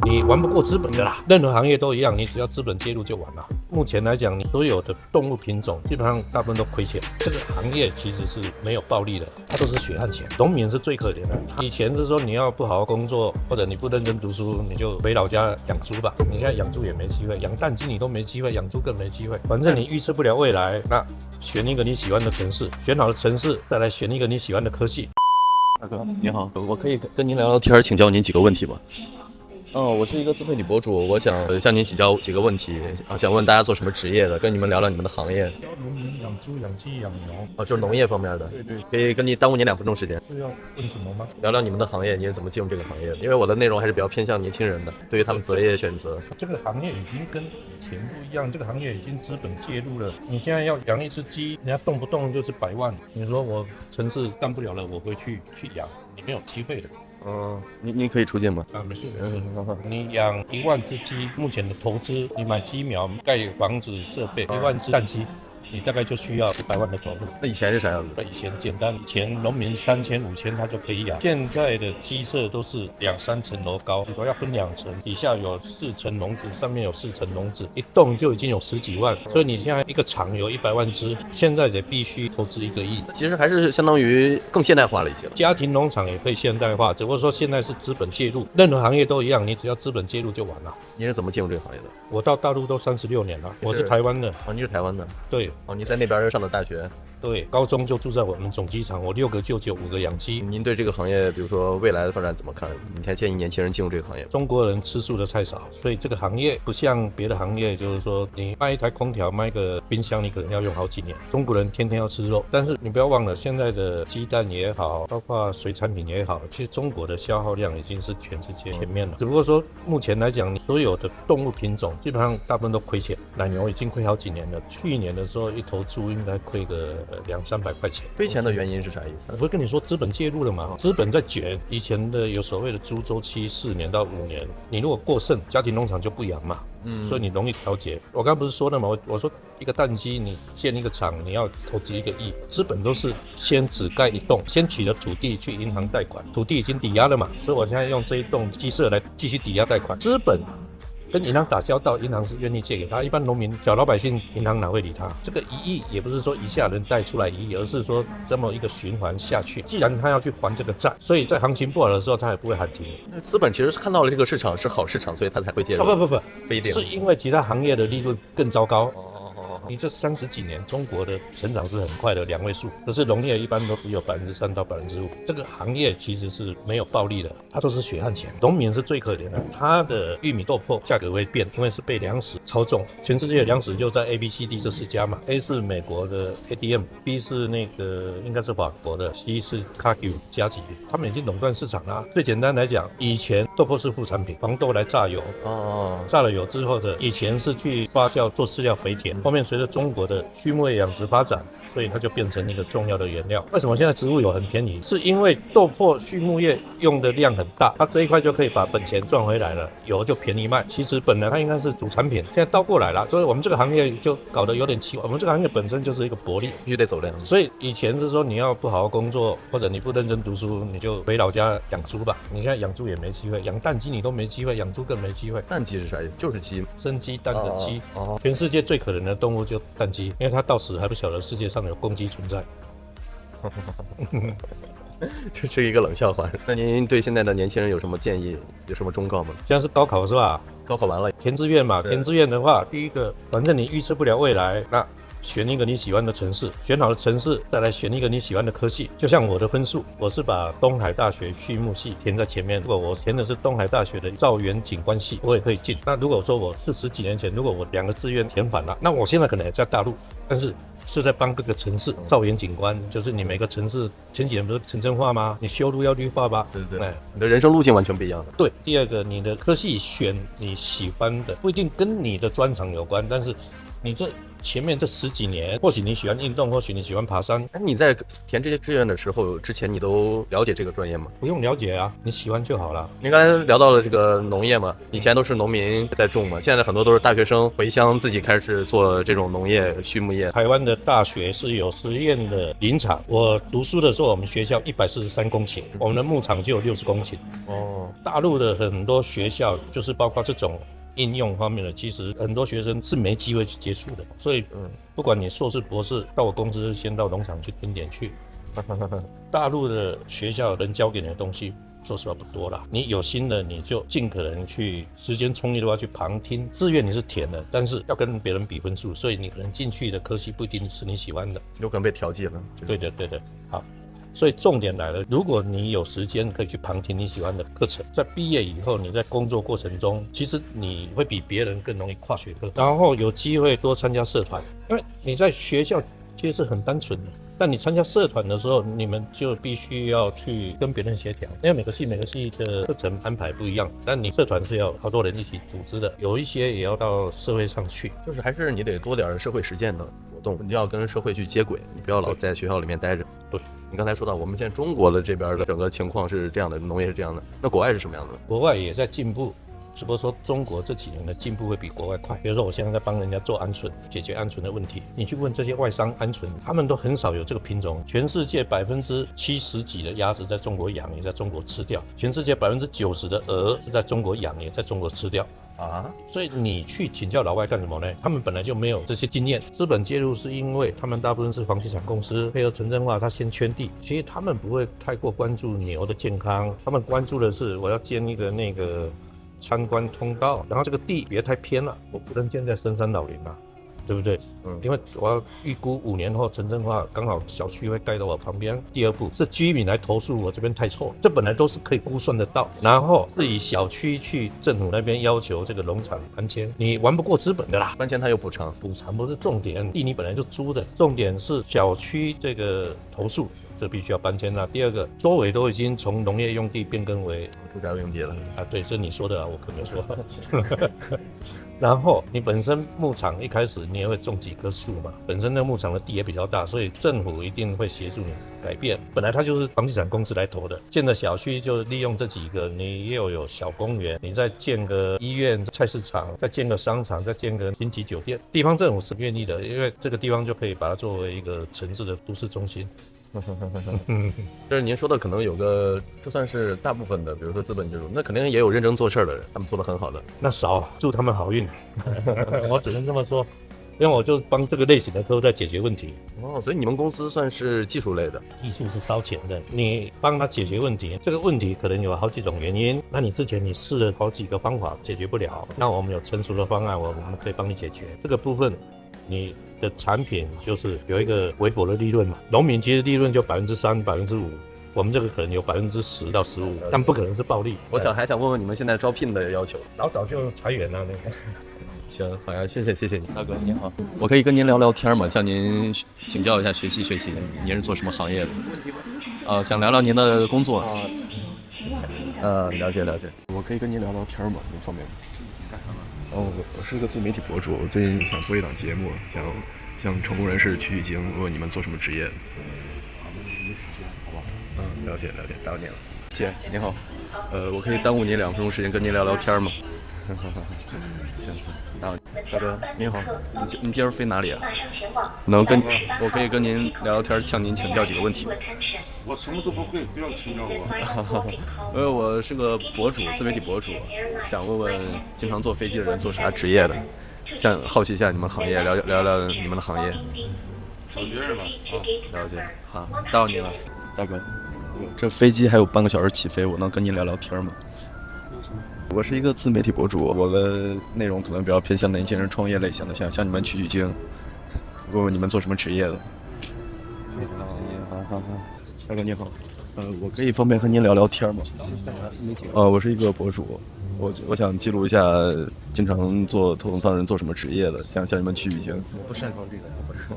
你玩不过资本的啦。任何行业都一样，你只要资本介入就完了。目前来讲，你所有的动物品种基本上大部分都亏钱。这个行业其实是没有暴利的，它都是血汗钱。农民是最可怜的。以前是说你要不好好工作，或者你不认真读书，你就回老家养猪吧。你现在养猪也没机会，养蛋鸡你都没机会，养猪更没机会。反正你预测不了未来，那选一个你喜欢的城市，选好了城市，再来选一个你喜欢的科系。大哥您好，我可以跟您聊聊天，请教您几个问题吗？我是一个自媒体博主，我想向您请教几个问题想问大家做什么职业的，跟你们聊聊你们的行业。教农民养猪、养鸡、养牛。就是农业方面的。对，可以跟你耽误您2分钟时间。是要问什么吗？聊聊你们的行业，你是怎么进入这个行业的？因为我的内容还是比较偏向年轻人的，对于他们择业选择。这个行业已经跟以前不一样，这个行业已经资本介入了。你现在要养一只鸡，人家动不动就是100万。你说我城市干不了了，我会去养，你没有机会的。您可以出镜吗？没事。你养1万只鸡，目前的投资，你买鸡苗、盖房子、设备，1万只蛋鸡，你大概就需要100万的投入。那以前是啥样子？以前简单，以前农民3000、5000他就可以养，现在的鸡舍都是2、3层楼高，主要分2层，底下有4层笼子，上面有4层笼子，一栋就已经有10几万，所以你现在一个厂有100万只，现在得必须投资1个亿。其实还是相当于更现代化了一些。家庭农场也可以现代化，只不过说现在是资本介入，任何行业都一样，你只要资本介入就完了。您是怎么进入这个行业的？我到大陆都36年了，我是台湾的。你是台湾的？对。你在那边上的大学？对，高中就住在我们总机场，我6个舅舅，5个养鸡。您对这个行业，比如说未来的发展怎么看？你还建议年轻人进入这个行业？中国人吃素的太少，所以这个行业不像别的行业，就是说你卖一台空调、卖个冰箱，你可能要用好几年。中国人天天要吃肉，但是你不要忘了，现在的鸡蛋也好，包括水产品也好，其实中国的消耗量已经是全世界前面了。只不过说目前来讲，所有的动物品种基本上大部分都亏钱。奶牛已经亏好几年了，去年的时候一头猪应该亏个200-300块钱。亏钱的原因是啥意思？我会跟你说，资本介入了嘛，资本在卷。以前的有所谓的猪周期4年到5年，你如果过剩，家庭农场就不养嘛，所以你容易调节。我刚不是说了吗？我说一个蛋鸡，你建一个厂，你要投资1个亿，资本都是先只盖1栋，先取了土地去银行贷款，土地已经抵押了嘛，所以我现在用这一栋鸡舍来继续抵押贷款，资本跟银行打交道，银行是愿意借给他，一般农民、小老百姓，银行哪会理他？这个1亿也不是说一下能贷出来1亿，而是说这么一个循环下去。既然他要去还这个债，所以在行情不好的时候，他也不会喊停。资本其实看到了这个市场是好市场，所以他才会介入。不一定，是因为其他行业的利润更糟糕。你这30几年，中国的成长是很快的2位数，可是农业一般都只有3%到5%。这个行业其实是没有暴利的，它都是血汗钱。农民是最可怜的，他的玉米豆粕价格会变，因为是被粮食操纵。全世界的粮食就在 A、B、C、D 这4家嘛 ，A 是美国的 ADM，B 是那个应该是法国的 ，C 是 Cargill 加急，他们已经垄断市场了。最简单来讲，以前豆粕是副产品，黄豆来榨油，榨了油之后的，以前是去发酵做饲料肥田，后面随着中国的畜牧业养殖发展，所以它就变成一个重要的原料。为什么现在植物油很便宜？是因为豆粕畜牧业用的量很大，它这一块就可以把本钱赚回来了，油就便宜卖。其实本来它应该是主产品，现在倒过来了，所以我们这个行业就搞得有点奇怪。我们这个行业本身就是一个薄利，必须得走量。所以以前是说你要不好好工作，或者你不认真读书，你就回老家养猪吧。你现在养猪也没机会，养蛋鸡你都没机会，养猪更没机会。蛋鸡是啥意思？就是鸡，生鸡蛋的鸡。全世界最可怜的动物就蛋鸡，因为它到死还不晓得世界上有公鸡存在。这是一个冷笑话。那您对现在的年轻人有什么建议？有什么忠告吗？现在是高考是吧？高考完了，填志愿嘛。填志愿的话，第一个，反正你预测不了未来，那选一个你喜欢的城市，选好了城市，再来选一个你喜欢的科系。就像我的分数，我是把东海大学畜牧系填在前面。如果我填的是东海大学的造园景观系，我也可以进。那如果说我40几年前，如果我2个志愿填反了，那我现在可能也在大陆，但是是在帮各个城市造园景观，就是你每个城市前几年不是城镇化吗？你修路要绿化吧？对，你的人生路径完全不一样了。对，第二个，你的科系选你喜欢的，不一定跟你的专长有关，但是你这前面这10几年，或许你喜欢运动，或许你喜欢爬山，哎，你在填这些志愿的时候，之前你都了解这个专业吗？不用了解啊，你喜欢就好了。您刚才聊到了这个农业嘛，以前都是农民在种嘛，现在很多都是大学生回乡自己开始做这种农业、畜牧业。台湾的大学是有实验的林场，我读书的时候，我们学校143公顷，我们的牧场就有60公顷。哦，大陆的很多学校，就是包括这种应用方面的，其实很多学生是没机会去接触的。所以，不管你硕士、博士，到我公司先到农场去蹲点去。大陆的学校能教给你的东西，说实话不多啦。你有心的，你就尽可能去，时间充裕的话去旁听。志愿你是填的，但是要跟别人比分数，所以你可能进去的科系不一定是你喜欢的，有可能被调剂了。对的，好。所以重点来了，如果你有时间可以去旁听你喜欢的课程，在毕业以后，你在工作过程中，其实你会比别人更容易跨学科，然后有机会多参加社团，因为你在学校其实是很单纯的。但你参加社团的时候，你们就必须要去跟别人协调，因为每个系的课程安排不一样，但你社团是要好多人一起组织的，有一些也要到社会上去，就是还是你得多点社会实践的活动，你要跟社会去接轨，你不要老在学校里面待着。对，你刚才说到我们现在中国的这边的整个情况是这样的，农业是这样的，那国外是什么样的？国外也在进步。只不过说中国这几年的进步会比国外快。比如说我现在在帮人家做鹌鹑，解决鹌鹑的问题。你去问这些外商鹌鹑，他们都很少有这个品种。全世界70%几的鸭子在中国养，也在中国吃掉。全世界90%的鹅是在中国养，也在中国吃掉。所以你去请教老外干什么呢？他们本来就没有这些经验。资本介入是因为他们大部分是房地产公司，配合城镇化，他先圈地。其实他们不会太过关注牛的健康，他们关注的是我要建一个那个参观通道，然后这个地别太偏了，我不能建在深山老林嘛，对不对？因为我要预估5年后城镇化，刚好小区会盖到我旁边。第二步是居民来投诉我这边太臭，这本来都是可以估算得到。然后是以小区去政府那边要求这个农场搬迁，你玩不过资本的啦。搬迁他有补偿，补偿不是重点，地你本来就租的，重点是小区这个投诉。这必须要搬迁了。第二个，周围都已经从农业用地变更为住宅用地了啊，对，这你说的啊，我可没说。然后你本身牧场一开始你也会种几棵树嘛，本身那牧场的地也比较大，所以政府一定会协助你改变。本来它就是房地产公司来投的，建的小区就利用这几个，你又有小公园，你再建个医院、菜市场，再建个商场，再建个星级酒店，地方政府是愿意的，因为这个地方就可以把它作为一个城市的都市中心。就是您说的可能有个，就算是大部分的，比如说资本介入，那肯定也有认真做事的人，他们做得很好的。那少，祝他们好运。我只能这么说，因为我就帮这个类型的客户在解决问题。所以你们公司算是技术类的，技术是烧钱的，你帮他解决问题，这个问题可能有好几种原因，那你之前你试了好几个方法解决不了，那我们有成熟的方案，我们可以帮你解决这个部分。你的产品就是有一个微薄的利润嘛，农民其实利润就3%、5%，我们这个可能有10%到15%，但不可能是暴利。我还想问问你们现在招聘的要求，老早就裁员了那个。行，好呀，谢谢你，大哥您好，我可以跟您聊聊天吗？向您请教一下，学习，您是做什么行业的？想聊聊您的工作。了解。我可以跟您聊聊天吗？您方便吗？我是个自媒体博主，我最近想做一档节目，想向成功人士取经，问你们做什么职业的。了解，打扰您了。姐，您好，我可以耽误您2分钟时间跟您聊聊天吗？行，打扰您。大哥您好，您今儿飞哪里啊？我可以跟您聊聊天，向您请教几个问题吗？我什么都不会，不要请教我。我是个博主，自媒体博主，想问问经常坐飞机的人做啥职业的，想好奇一下你们行业，聊聊你们的行业。找别人吧。了解。好，打扰您了，大哥。这飞机还有半个小时起飞，我能跟您聊聊天吗？我是一个自媒体博主，我的内容可能比较偏向年轻人创业类型的，想向你们取经，问问你们做什么职业的。好。大哥你好，我可以方便和您聊聊天吗？我是一个博主，我想记录一下经常做头等舱人做什么职业的，想向你们取经。我不擅长这个，不好意思。